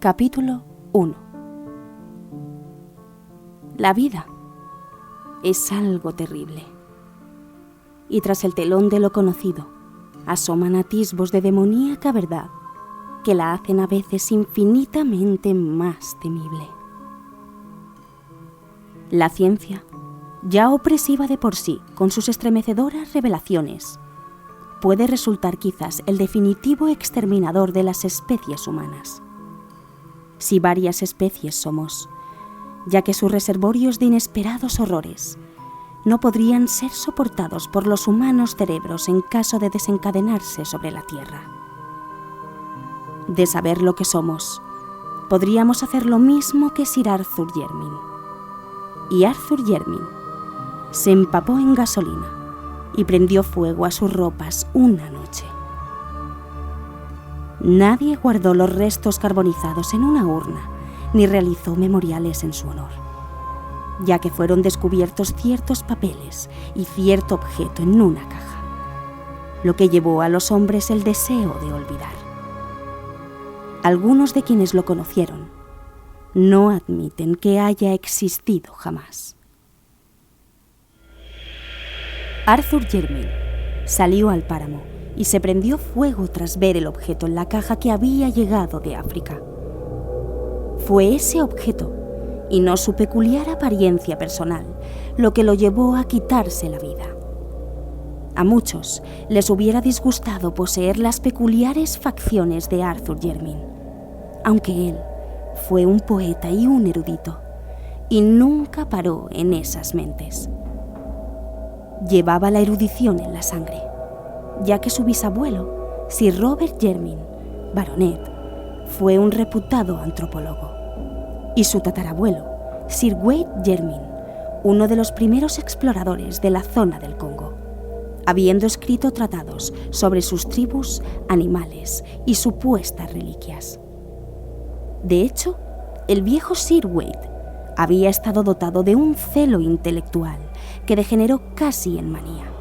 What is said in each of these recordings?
Capítulo 1. La vida es algo terrible. Y tras el telón de lo conocido, asoman atisbos de demoníaca verdad que la hacen a veces infinitamente más temible. La ciencia, ya opresiva de por sí con sus estremecedoras revelaciones, puede resultar quizás el definitivo exterminador de las especies humanas. Si varias especies somos, ya que sus reservorios de inesperados horrores no podrían ser soportados por los humanos cerebros en caso de desencadenarse sobre la Tierra. De saber lo que somos, podríamos hacer lo mismo que Sir Arthur Jermyn. Y Arthur Jermyn se empapó en gasolina y prendió fuego a sus ropas una noche. Nadie guardó los restos carbonizados en una urna ni realizó memoriales en su honor, ya que fueron descubiertos ciertos papeles y cierto objeto en una caja, lo que llevó a los hombres el deseo de olvidar. Algunos de quienes lo conocieron no admiten que haya existido jamás. Arthur Jermyn salió al páramo y se prendió fuego tras ver el objeto en la caja que había llegado de África. Fue ese objeto, y no su peculiar apariencia personal, lo que lo llevó a quitarse la vida. A muchos les hubiera disgustado poseer las peculiares facciones de Arthur Jermyn, aunque él fue un poeta y un erudito, y nunca paró en esas mentes. Llevaba la erudición en la sangre, ya que su bisabuelo, Sir Robert Jermyn, baronet, fue un reputado antropólogo, y su tatarabuelo, Sir Wade Jermyn, uno de los primeros exploradores de la zona del Congo, habiendo escrito tratados sobre sus tribus, animales y supuestas reliquias. De hecho, el viejo Sir Wade había estado dotado de un celo intelectual que degeneró casi en manía.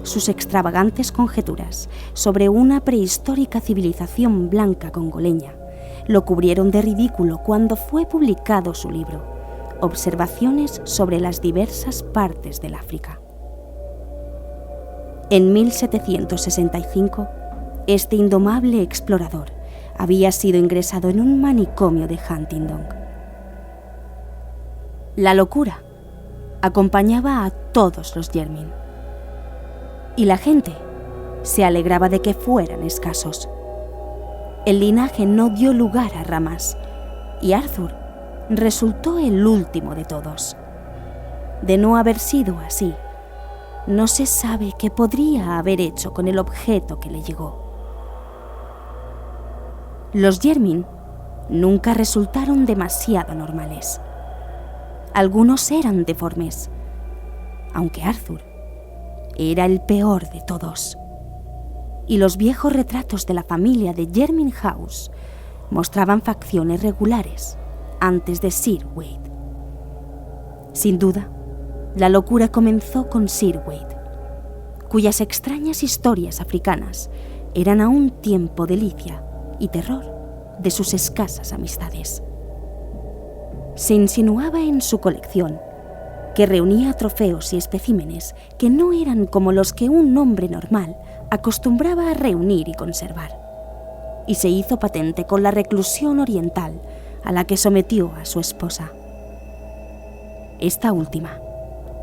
Sus extravagantes conjeturas sobre una prehistórica civilización blanca congoleña lo cubrieron de ridículo cuando fue publicado su libro, Observaciones sobre las diversas partes del África. En 1765, este indomable explorador había sido ingresado en un manicomio de Huntingdon. La locura acompañaba a todos los Jermyn, y la gente se alegraba de que fueran escasos. El linaje no dio lugar a ramas, y Arthur resultó el último de todos. De no haber sido así, no se sabe qué podría haber hecho con el objeto que le llegó. Los Jermyn nunca resultaron demasiado normales. Algunos eran deformes, aunque Arthur era el peor de todos. Y los viejos retratos de la familia de Jermyn House mostraban facciones regulares antes de Sir Wade. Sin duda, la locura comenzó con Sir Wade, cuyas extrañas historias africanas eran a un tiempo delicia y terror de sus escasas amistades. Se insinuaba en su colección, que reunía trofeos y especímenes que no eran como los que un hombre normal acostumbraba a reunir y conservar, y se hizo patente con la reclusión oriental a la que sometió a su esposa. Esta última,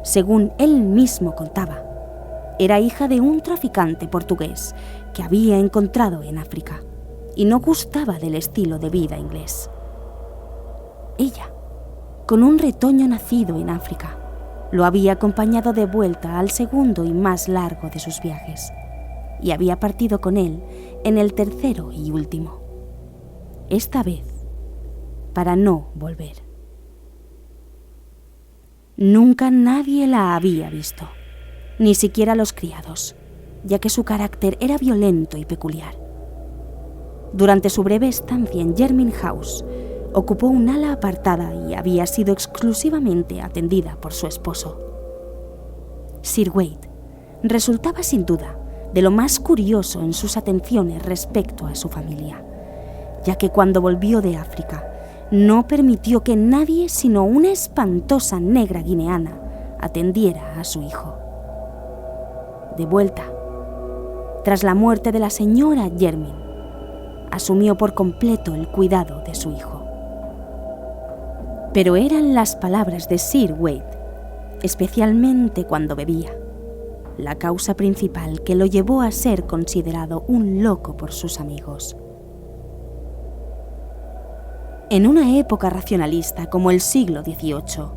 según él mismo contaba, era hija de un traficante portugués que había encontrado en África y no gustaba del estilo de vida inglés. Ella, con un retoño nacido en África, lo había acompañado de vuelta al segundo y más largo de sus viajes, y había partido con él en el tercero y último, esta vez para no volver. Nunca nadie la había visto, ni siquiera los criados, ya que su carácter era violento y peculiar. Durante su breve estancia en Jermyn House, ocupó un ala apartada y había sido exclusivamente atendida por su esposo. Sir Wade resultaba sin duda de lo más curioso en sus atenciones respecto a su familia, ya que cuando volvió de África no permitió que nadie sino una espantosa negra guineana atendiera a su hijo. De vuelta, tras la muerte de la señora Jermyn, asumió por completo el cuidado de su hijo. Pero eran las palabras de Sir Wade, especialmente cuando bebía, la causa principal que lo llevó a ser considerado un loco por sus amigos. En una época racionalista como el siglo XVIII,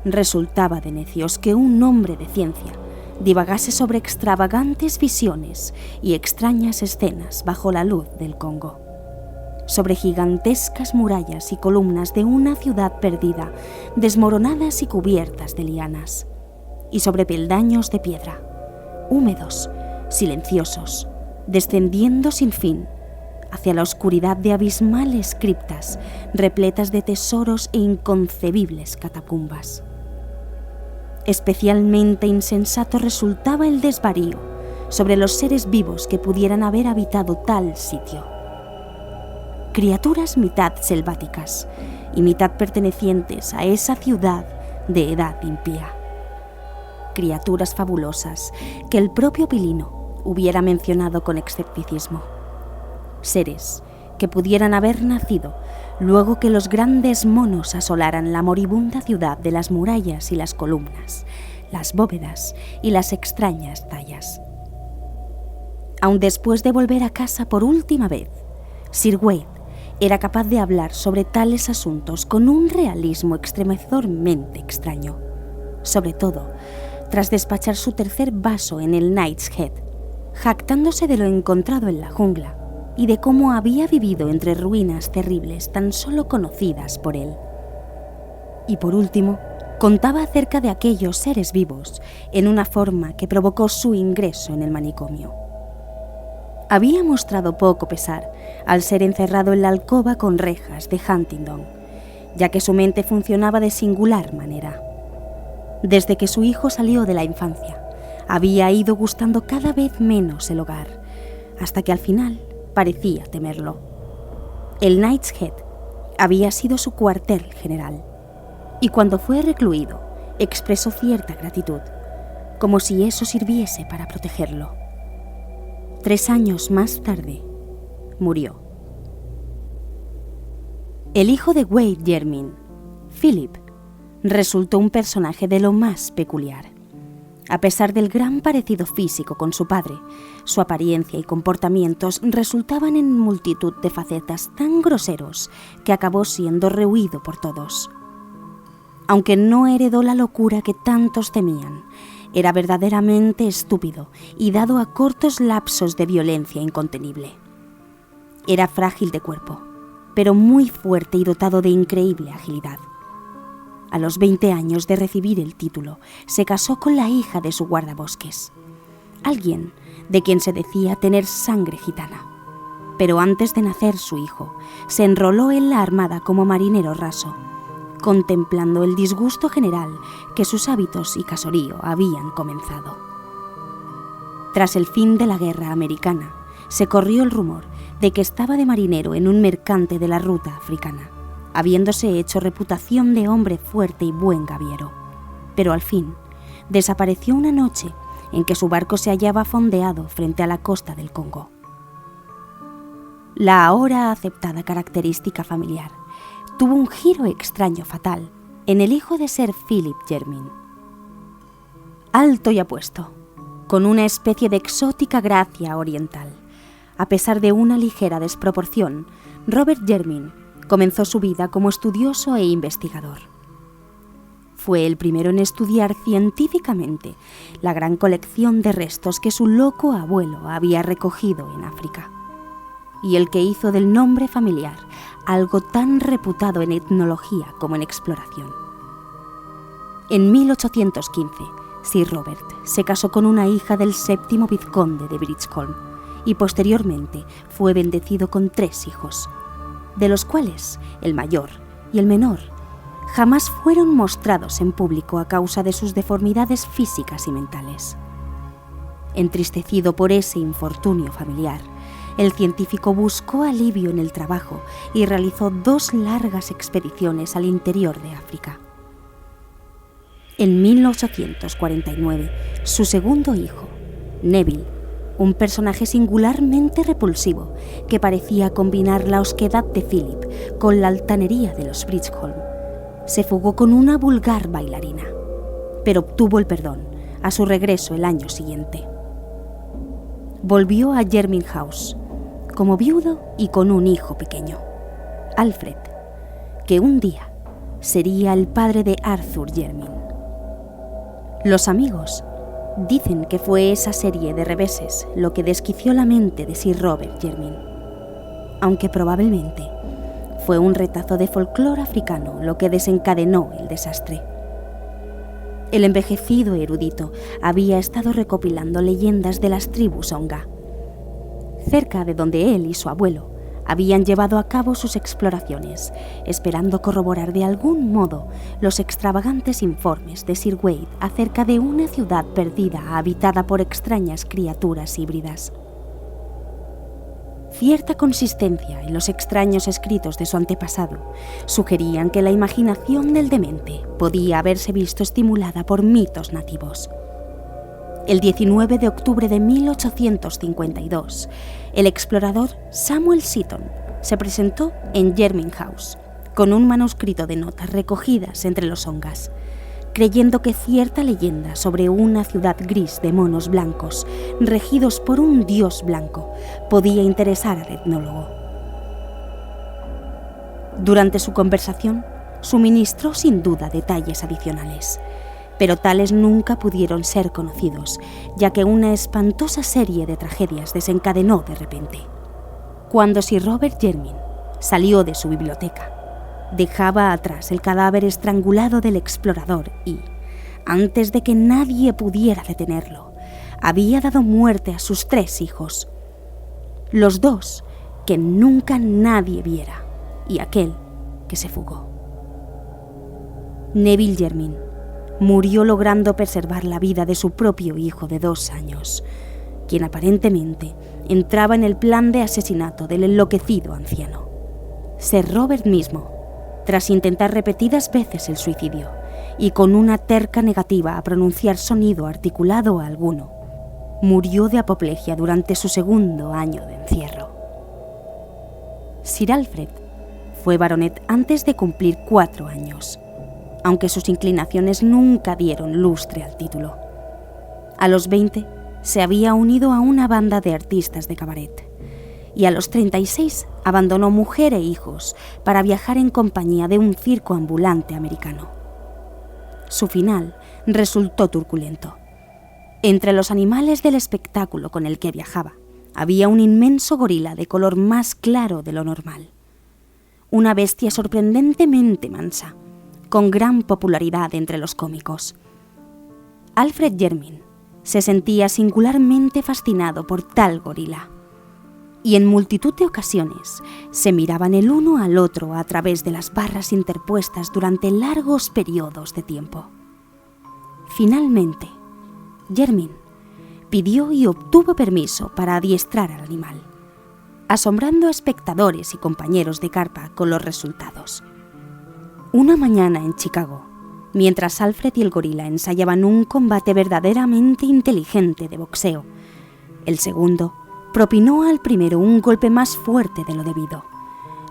resultaba de necios que un hombre de ciencia divagase sobre extravagantes visiones y extrañas escenas bajo la luz del Congo, sobre gigantescas murallas y columnas de una ciudad perdida, desmoronadas y cubiertas de lianas, y sobre peldaños de piedra, húmedos, silenciosos, descendiendo sin fin hacia la oscuridad de abismales criptas repletas de tesoros e inconcebibles catacumbas. Especialmente insensato resultaba el desvarío sobre los seres vivos que pudieran haber habitado tal sitio. Criaturas mitad selváticas y mitad pertenecientes a esa ciudad de edad impía. Criaturas fabulosas que el propio Pilino hubiera mencionado con escepticismo. Seres que pudieran haber nacido luego que los grandes monos asolaran la moribunda ciudad de las murallas y las columnas, las bóvedas y las extrañas tallas. Aun después de volver a casa por última vez, Sir Wade era capaz de hablar sobre tales asuntos con un realismo estremecedoramente extraño, sobre todo tras despachar su tercer vaso en el Knight's Head, jactándose de lo encontrado en la jungla y de cómo había vivido entre ruinas terribles tan solo conocidas por él. Y por último, contaba acerca de aquellos seres vivos en una forma que provocó su ingreso en el manicomio. Había mostrado poco pesar al ser encerrado en la alcoba con rejas de Huntingdon, ya que su mente funcionaba de singular manera. Desde que su hijo salió de la infancia, había ido gustando cada vez menos el hogar, hasta que al final parecía temerlo. El Knight's Head había sido su cuartel general, y cuando fue recluido, expresó cierta gratitud, como si eso sirviese para protegerlo. 3 años más tarde, murió. El hijo de Wade Jermyn, Philip, resultó un personaje de lo más peculiar. A pesar del gran parecido físico con su padre, su apariencia y comportamientos resultaban en multitud de facetas tan groseros que acabó siendo rehuido por todos. Aunque no heredó la locura que tantos temían, era verdaderamente estúpido y dado a cortos lapsos de violencia incontenible. Era frágil de cuerpo, pero muy fuerte y dotado de increíble agilidad. A los 20 años de recibir el título, se casó con la hija de su guardabosques, alguien de quien se decía tener sangre gitana. Pero antes de nacer su hijo, se enroló en la armada como marinero raso, contemplando el disgusto general que sus hábitos y casorío habían comenzado. Tras el fin de la guerra americana, se corrió el rumor de que estaba de marinero en un mercante de la ruta africana, habiéndose hecho reputación de hombre fuerte y buen gaviero. Pero al fin, desapareció una noche en que su barco se hallaba fondeado frente a la costa del Congo. La ahora aceptada característica familiar tuvo un giro extraño fatal en el hijo de Sir Philip Jermyn. Alto y apuesto, con una especie de exótica gracia oriental, a pesar de una ligera desproporción, Robert Jermyn comenzó su vida como estudioso e investigador. Fue el primero en estudiar científicamente la gran colección de restos que su loco abuelo había recogido en África, y el que hizo del nombre familiar algo tan reputado en etnología como en exploración. En 1815, Sir Robert se casó con una hija del 7º vizconde de Bridgeholm y posteriormente fue bendecido con 3 hijos, de los cuales el mayor y el menor jamás fueron mostrados en público a causa de sus deformidades físicas y mentales. Entristecido por ese infortunio familiar, el científico buscó alivio en el trabajo y realizó 2 largas expediciones al interior de África. En 1849, su segundo hijo, Neville, un personaje singularmente repulsivo que parecía combinar la osquedad de Philip con la altanería de los Bridgeholm, se fugó con una vulgar bailarina, pero obtuvo el perdón a su regreso el año siguiente. Volvió a Jermyn House como viudo y con un hijo pequeño, Alfred, que un día sería el padre de Arthur Jermyn. Los amigos dicen que fue esa serie de reveses lo que desquició la mente de Sir Robert Jermyn, aunque probablemente fue un retazo de folclore africano lo que desencadenó el desastre. El envejecido erudito había estado recopilando leyendas de las tribus Onga, cerca de donde él y su abuelo habían llevado a cabo sus exploraciones, esperando corroborar de algún modo los extravagantes informes de Sir Wade acerca de una ciudad perdida habitada por extrañas criaturas híbridas. Cierta consistencia en los extraños escritos de su antepasado sugerían que la imaginación del demente podía haberse visto estimulada por mitos nativos. El 19 de octubre de 1852, el explorador Samuel Seaton se presentó en Jermyn House con un manuscrito de notas recogidas entre los Ongas, creyendo que cierta leyenda sobre una ciudad gris de monos blancos, regidos por un dios blanco, podía interesar al etnólogo. Durante su conversación, suministró sin duda detalles adicionales, pero tales nunca pudieron ser conocidos, ya que una espantosa serie de tragedias desencadenó de repente. Cuando Sir Robert Jermyn salió de su biblioteca, dejaba atrás el cadáver estrangulado del explorador y, antes de que nadie pudiera detenerlo, había dado muerte a sus 3 hijos. Los 2 que nunca nadie viera y aquel que se fugó. Neville Jermyn murió logrando preservar la vida de su propio hijo de 2 años, quien aparentemente entraba en el plan de asesinato del enloquecido anciano. Sir Robert mismo, tras intentar repetidas veces el suicidio y con una terca negativa a pronunciar sonido articulado alguno, murió de apoplejía durante su segundo año de encierro. Sir Alfred fue baronet antes de cumplir 4 años, aunque sus inclinaciones nunca dieron lustre al título. A los 20 se había unido a una banda de artistas de cabaret y a los 36 abandonó mujer e hijos para viajar en compañía de un circo ambulante americano. Su final resultó truculento. Entre los animales del espectáculo con el que viajaba había un inmenso gorila de color más claro de lo normal. Una bestia sorprendentemente mansa, con gran popularidad entre los cómicos. Alfred Jermyn se sentía singularmente fascinado por tal gorila, y en multitud de ocasiones se miraban el uno al otro a través de las barras interpuestas durante largos periodos de tiempo. Finalmente, Jermyn pidió y obtuvo permiso para adiestrar al animal, asombrando a espectadores y compañeros de carpa con los resultados. Una mañana en Chicago, mientras Alfred y el gorila ensayaban un combate verdaderamente inteligente de boxeo, el segundo propinó al primero un golpe más fuerte de lo debido,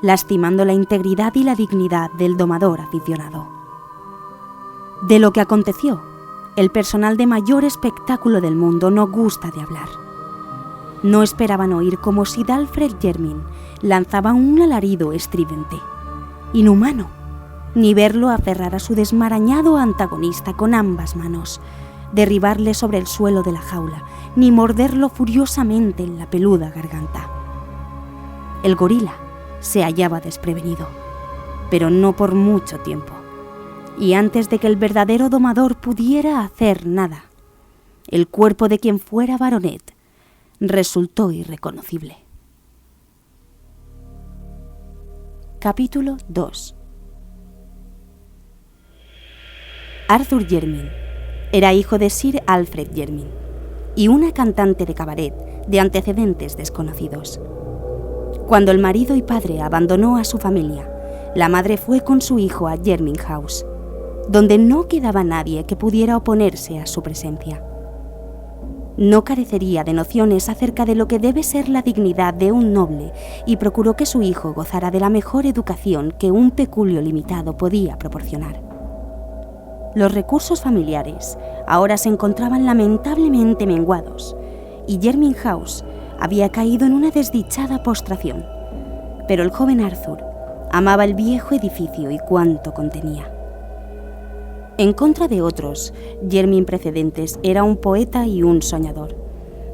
lastimando la integridad y la dignidad del domador aficionado. De lo que aconteció, el personal de mayor espectáculo del mundo no gusta de hablar. No esperaban oír cómo Sir Alfred Jermyn lanzaba un alarido estridente, inhumano, ni verlo aferrar a su desmarañado antagonista con ambas manos, derribarle sobre el suelo de la jaula, ni morderlo furiosamente en la peluda garganta. El gorila se hallaba desprevenido, pero no por mucho tiempo, y antes de que el verdadero domador pudiera hacer nada, el cuerpo de quien fuera baronet resultó irreconocible. Capítulo 2. Arthur Jermyn era hijo de Sir Alfred Jermyn y una cantante de cabaret de antecedentes desconocidos. Cuando el marido y padre abandonó a su familia, la madre fue con su hijo a Jermyn House, donde no quedaba nadie que pudiera oponerse a su presencia. No carecería de nociones acerca de lo que debe ser la dignidad de un noble y procuró que su hijo gozara de la mejor educación que un peculio limitado podía proporcionar. Los recursos familiares ahora se encontraban lamentablemente menguados y Jermyn House había caído en una desdichada postración, pero el joven Arthur amaba el viejo edificio y cuanto contenía. En contra de otros, Jermyn precedentes era un poeta y un soñador.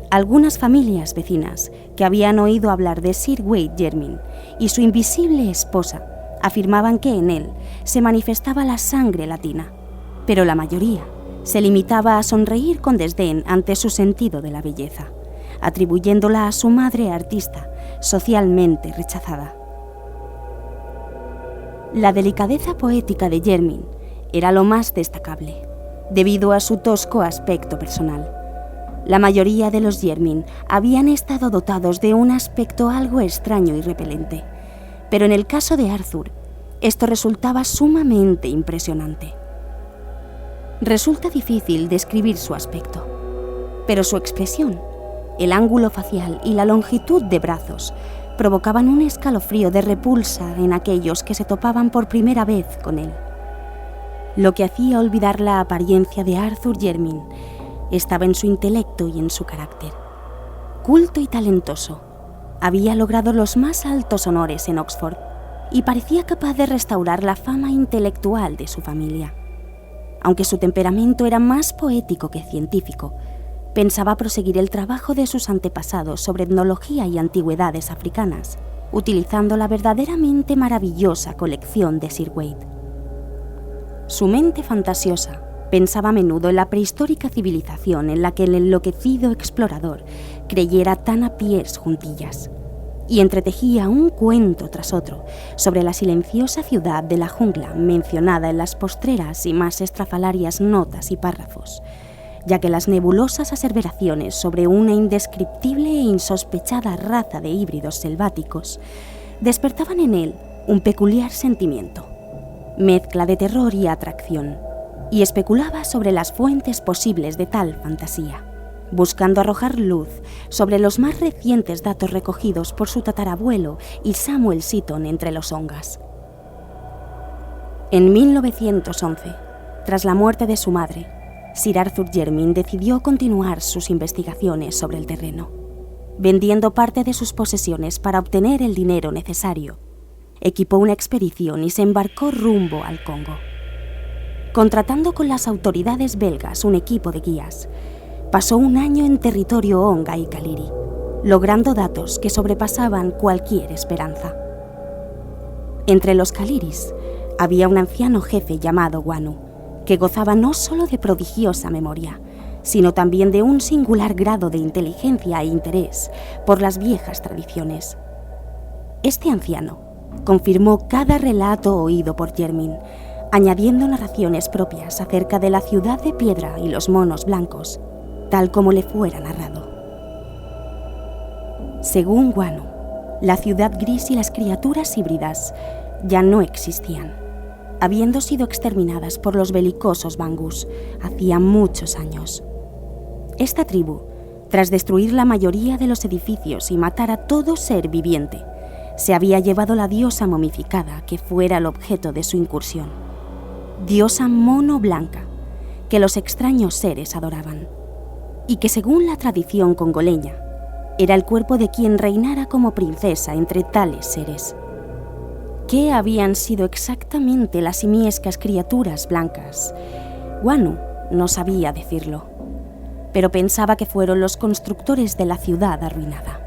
Algunas familias vecinas que habían oído hablar de Sir Wade Jermyn y su invisible esposa afirmaban que en él se manifestaba la sangre latina, pero la mayoría se limitaba a sonreír con desdén ante su sentido de la belleza, atribuyéndola a su madre artista, socialmente rechazada. La delicadeza poética de Jermyn era lo más destacable, debido a su tosco aspecto personal. La mayoría de los Jermyn habían estado dotados de un aspecto algo extraño y repelente, pero en el caso de Arthur, esto resultaba sumamente impresionante. Resulta difícil describir su aspecto, pero su expresión, el ángulo facial y la longitud de brazos provocaban un escalofrío de repulsa en aquellos que se topaban por primera vez con él. Lo que hacía olvidar la apariencia de Arthur Jermyn estaba en su intelecto y en su carácter. Culto y talentoso, había logrado los más altos honores en Oxford y parecía capaz de restaurar la fama intelectual de su familia. Aunque su temperamento era más poético que científico, pensaba proseguir el trabajo de sus antepasados sobre etnología y antigüedades africanas, utilizando la verdaderamente maravillosa colección de Sir Wade. Su mente fantasiosa pensaba a menudo en la prehistórica civilización en la que el enloquecido explorador creyera tan a pies juntillas, y entretejía un cuento tras otro sobre la silenciosa ciudad de la jungla mencionada en las postreras y más estrafalarias notas y párrafos, ya que las nebulosas aseveraciones sobre una indescriptible e insospechada raza de híbridos selváticos despertaban en él un peculiar sentimiento, mezcla de terror y atracción, y especulaba sobre las fuentes posibles de tal fantasía, buscando arrojar luz sobre los más recientes datos recogidos por su tatarabuelo y Samuel Seaton entre los Ongas. En 1911, tras la muerte de su madre, Sir Arthur Jermyn decidió continuar sus investigaciones sobre el terreno, vendiendo parte de sus posesiones para obtener el dinero necesario. Equipó una expedición y se embarcó rumbo al Congo. Contratando con las autoridades belgas un equipo de guías, pasó un año en territorio Onga y Kaliri, logrando datos que sobrepasaban cualquier esperanza. Entre los Kaliris había un anciano jefe llamado Wanu, que gozaba no solo de prodigiosa memoria, sino también de un singular grado de inteligencia e interés por las viejas tradiciones. Este anciano confirmó cada relato oído por Jermyn, añadiendo narraciones propias acerca de la ciudad de piedra y los monos blancos, tal como le fuera narrado. Según Wanu, la ciudad gris y las criaturas híbridas ya no existían, habiendo sido exterminadas por los belicosos Bangus hacía muchos años. Esta tribu, tras destruir la mayoría de los edificios y matar a todo ser viviente, se había llevado la diosa momificada que fuera el objeto de su incursión, diosa mono blanca, que los extraños seres adoraban, y que según la tradición congoleña, era el cuerpo de quien reinara como princesa entre tales seres. ¿Qué habían sido exactamente las simiescas criaturas blancas? Wanu no sabía decirlo, pero pensaba que fueron los constructores de la ciudad arruinada.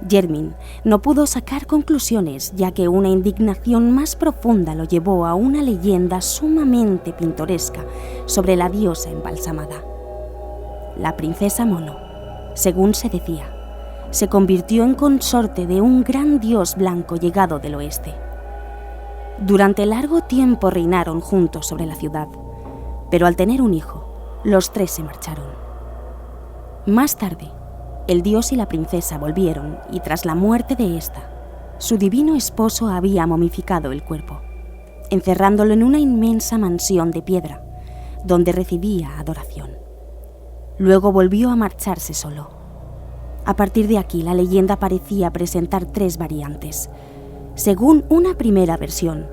Jermyn no pudo sacar conclusiones, ya que una indignación más profunda lo llevó a una leyenda sumamente pintoresca sobre la diosa embalsamada. La princesa Mono, según se decía, se convirtió en consorte de un gran dios blanco llegado del oeste. Durante largo tiempo reinaron juntos sobre la ciudad, pero al tener un hijo, los tres se marcharon. Más tarde, El dios y la princesa volvieron y tras la muerte de ésta, su divino esposo había momificado el cuerpo, encerrándolo en una inmensa mansión de piedra, donde recibía adoración. Luego volvió a marcharse solo. A partir de aquí, la leyenda parecía presentar 3 variantes. Según una primera versión,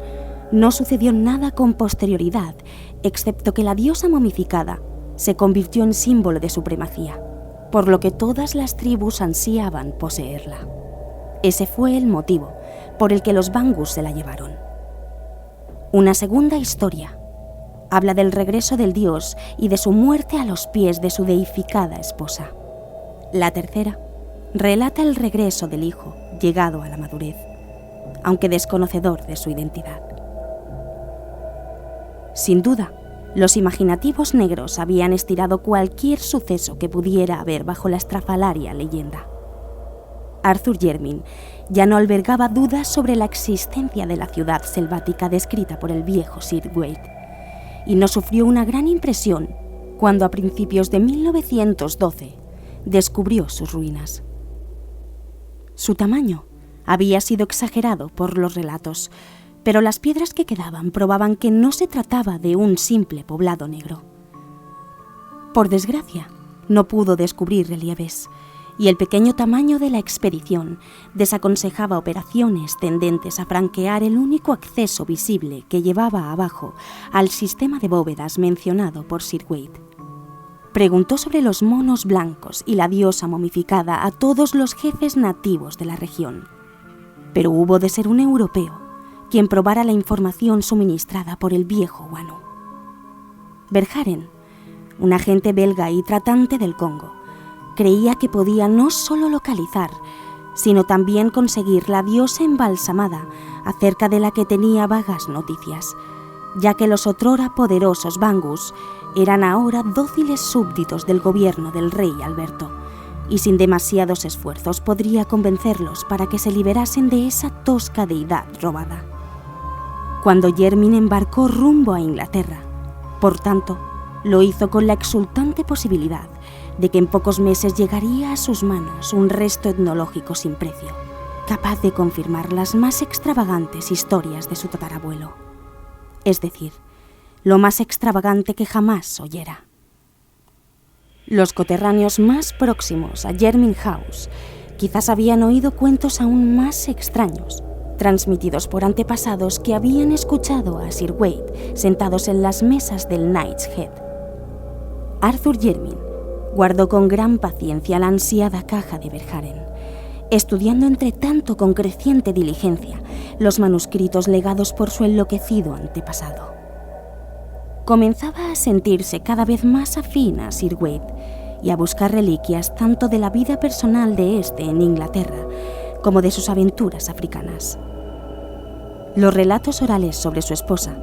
no sucedió nada con posterioridad, excepto que la diosa momificada se convirtió en símbolo de supremacía, por lo que todas las tribus ansiaban poseerla. Ese fue el motivo por el que los Bangus se la llevaron. Una segunda historia habla del regreso del dios y de su muerte a los pies de su deificada esposa. La tercera relata el regreso del hijo llegado a la madurez, aunque desconocedor de su identidad. Sin duda, los imaginativos negros habían estirado cualquier suceso que pudiera haber bajo la estrafalaria leyenda. Arthur Jermyn ya no albergaba dudas sobre la existencia de la ciudad selvática descrita por el viejo Sir Wade, y no sufrió una gran impresión cuando a principios de 1912 descubrió sus ruinas. Su tamaño había sido exagerado por los relatos, pero las piedras que quedaban probaban que no se trataba de un simple poblado negro. Por desgracia, no pudo descubrir relieves, y el pequeño tamaño de la expedición desaconsejaba operaciones tendentes a franquear el único acceso visible que llevaba abajo al sistema de bóvedas mencionado por Sir Wade. Preguntó sobre los monos blancos y la diosa momificada a todos los jefes nativos de la región, pero hubo de ser un europeo quien probara la información suministrada por el viejo Wanu. Verhaeren, un agente belga y tratante del Congo, creía que podía no solo localizar, sino también conseguir la diosa embalsamada acerca de la que tenía vagas noticias, ya que los otrora poderosos Bangus eran ahora dóciles súbditos del gobierno del rey Alberto, y sin demasiados esfuerzos podría convencerlos para que se liberasen de esa tosca deidad robada. Cuando Jermyn embarcó rumbo a Inglaterra, por tanto, lo hizo con la exultante posibilidad de que en pocos meses llegaría a sus manos un resto etnológico sin precio, capaz de confirmar las más extravagantes historias de su tatarabuelo. Es decir, lo más extravagante que jamás oyera. Los coterráneos más próximos a Jermyn House quizás habían oído cuentos aún más extraños, transmitidos por antepasados que habían escuchado a Sir Wade sentados en las mesas del Knight's Head. Arthur Jermyn guardó con gran paciencia la ansiada caja de Verhaeren, estudiando entre tanto con creciente diligencia los manuscritos legados por su enloquecido antepasado. Comenzaba a sentirse cada vez más afín a Sir Wade y a buscar reliquias tanto de la vida personal de éste en Inglaterra como de sus aventuras africanas. Los relatos orales sobre su esposa,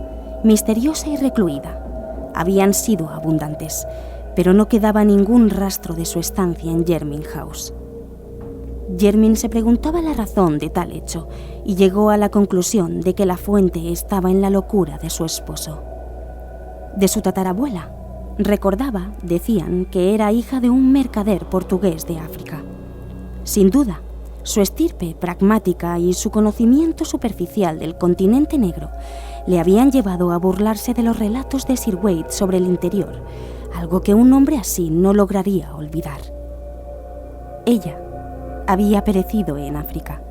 misteriosa y recluida, habían sido abundantes, pero no quedaba ningún rastro de su estancia en Jermyn House. Jermyn se preguntaba la razón de tal hecho y llegó a la conclusión de que la fuente estaba en la locura de su esposo. De su tatarabuela, recordaba, decían, que era hija de un mercader portugués de África. Sin duda, su estirpe pragmática y su conocimiento superficial del continente negro le habían llevado a burlarse de los relatos de Sir Wade sobre el interior, algo que un hombre así no lograría olvidar. Ella había perecido en África,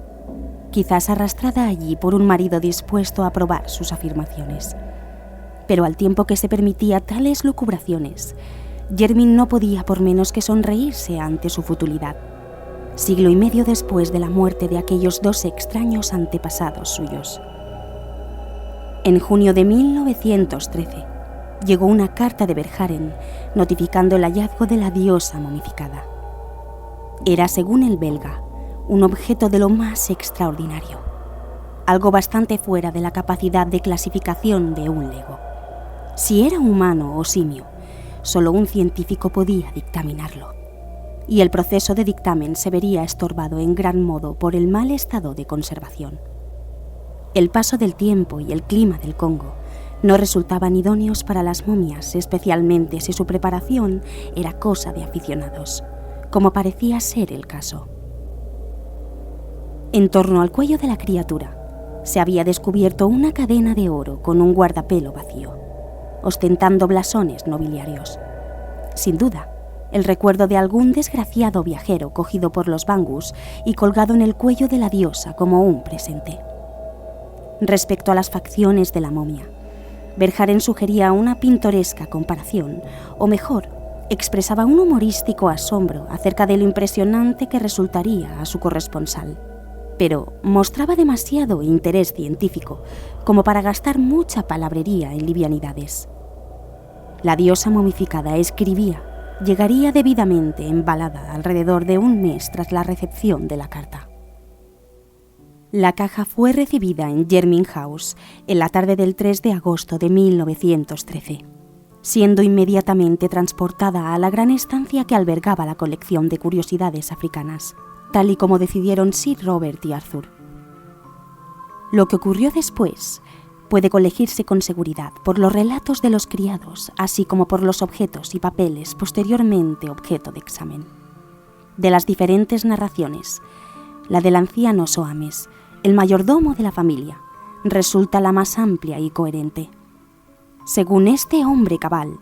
quizás arrastrada allí por un marido dispuesto a probar sus afirmaciones. Pero al tiempo que se permitía tales lucubraciones, Jermyn no podía por menos que sonreírse ante su futilidad, siglo y medio después de la muerte de aquellos 2 extraños antepasados suyos. En junio de 1913 llegó una carta de Verhaeren notificando el hallazgo de la diosa momificada. Era, según el belga, un objeto de lo más extraordinario, algo bastante fuera de la capacidad de clasificación de un lego. Si era humano o simio, solo un científico podía dictaminarlo, y el proceso de dictamen se vería estorbado en gran modo por el mal estado de conservación. El paso del tiempo y el clima del Congo no resultaban idóneos para las momias, especialmente si su preparación era cosa de aficionados, como parecía ser el caso. En torno al cuello de la criatura se había descubierto una cadena de oro con un guardapelo vacío, ostentando blasones nobiliarios. Sin duda, el recuerdo de algún desgraciado viajero cogido por los Bangus y colgado en el cuello de la diosa como un presente. Respecto a las facciones de la momia, Verhaeren sugería una pintoresca comparación, o mejor, expresaba un humorístico asombro acerca de lo impresionante que resultaría a su corresponsal, pero mostraba demasiado interés científico como para gastar mucha palabrería en livianidades. La diosa momificada escribía, llegaría debidamente embalada alrededor de un mes tras la recepción de la carta. La caja fue recibida en Jermyn House en la tarde del 3 de agosto de 1913, siendo inmediatamente transportada a la gran estancia que albergaba la colección de curiosidades africanas, tal y como decidieron Sir Robert y Arthur. Lo que ocurrió después puede colegirse con seguridad por los relatos de los criados, así como por los objetos y papeles posteriormente objeto de examen. De las diferentes narraciones, la del anciano Soames, el mayordomo de la familia, resulta la más amplia y coherente. Según este hombre cabal,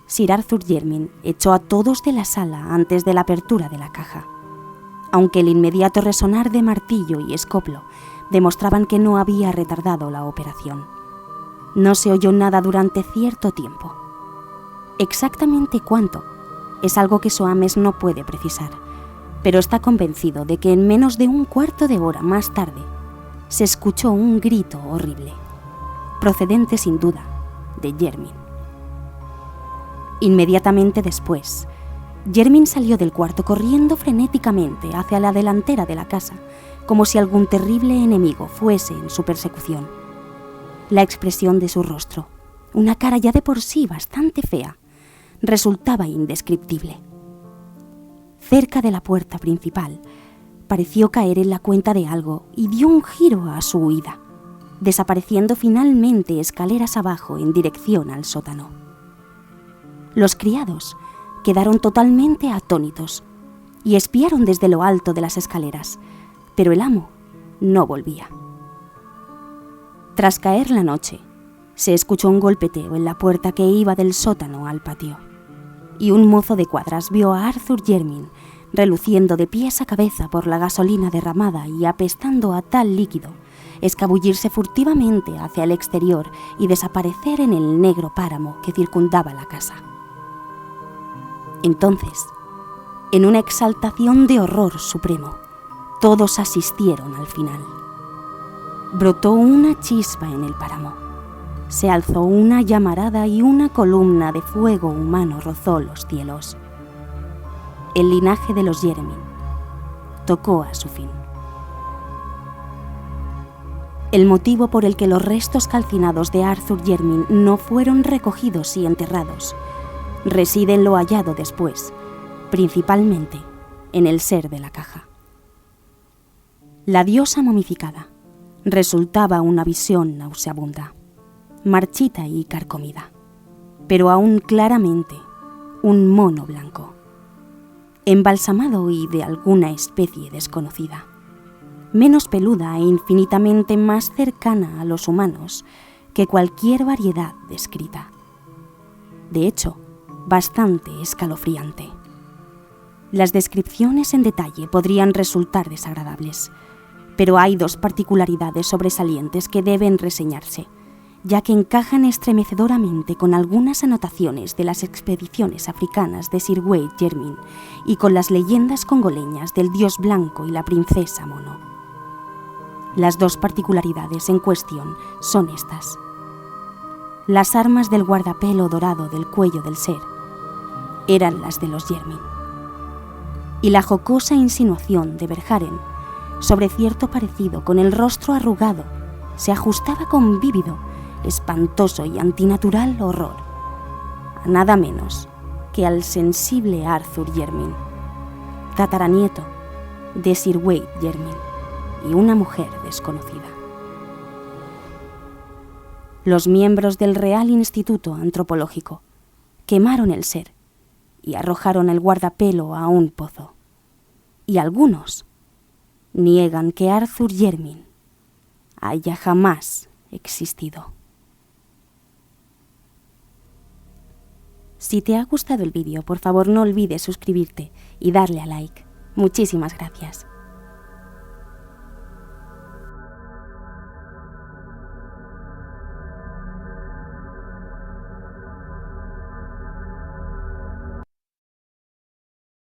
Sir Arthur Jermyn echó a todos de la sala antes de la apertura de la caja, aunque el inmediato resonar de martillo y escoplo demostraban que no había retardado la operación. No se oyó nada durante cierto tiempo. Exactamente cuánto es algo que Soames no puede precisar, pero está convencido de que en menos de un cuarto de hora más tarde se escuchó un grito horrible, procedente sin duda de Jermyn. Inmediatamente después, Jermyn salió del cuarto corriendo frenéticamente hacia la delantera de la casa, como si algún terrible enemigo fuese en su persecución. La expresión de su rostro, una cara ya de por sí bastante fea, resultaba indescriptible. Cerca de la puerta principal, pareció caer en la cuenta de algo y dio un giro a su huida, desapareciendo finalmente escaleras abajo en dirección al sótano. Los criados quedaron totalmente atónitos y espiaron desde lo alto de las escaleras, pero el amo no volvía. Tras caer la noche, se escuchó un golpeteo en la puerta que iba del sótano al patio, y un mozo de cuadras vio a Arthur Jermyn reluciendo de pies a cabeza por la gasolina derramada y apestando a tal líquido, escabullirse furtivamente hacia el exterior y desaparecer en el negro páramo que circundaba la casa. Entonces, en una exaltación de horror supremo, todos asistieron al final. Brotó una chispa en el páramo, se alzó una llamarada y una columna de fuego humano rozó los cielos. El linaje de los Jermyn tocó a su fin. El motivo por el que los restos calcinados de Arthur Jermyn no fueron recogidos y enterrados reside en lo hallado después, principalmente en el ser de la caja. La diosa momificada resultaba una visión nauseabunda, marchita y carcomida, pero aún claramente un mono blanco, embalsamado y de alguna especie desconocida, menos peluda e infinitamente más cercana a los humanos que cualquier variedad descrita. De hecho, bastante escalofriante. Las descripciones en detalle podrían resultar desagradables, pero hay dos particularidades sobresalientes que deben reseñarse, ya que encajan estremecedoramente con algunas anotaciones de las expediciones africanas de Sir Wade Jermyn y con las leyendas congoleñas del dios blanco y la princesa mono. Las dos particularidades en cuestión son estas. Las armas del guardapelo dorado del cuello del ser eran las de los Jermyn, y la jocosa insinuación de Verhaeren sobre cierto parecido con el rostro arrugado se ajustaba con vívido, espantoso y antinatural horror a nada menos que al sensible Arthur Jermyn, tataranieto de Sir Wade Jermyn y una mujer desconocida. Los miembros del Real Instituto Antropológico quemaron el ser y arrojaron el guardapelo a un pozo. Y algunos niegan que Arthur Jermyn haya jamás existido. Si te ha gustado el vídeo, por favor no olvides suscribirte y darle a like. Muchísimas gracias.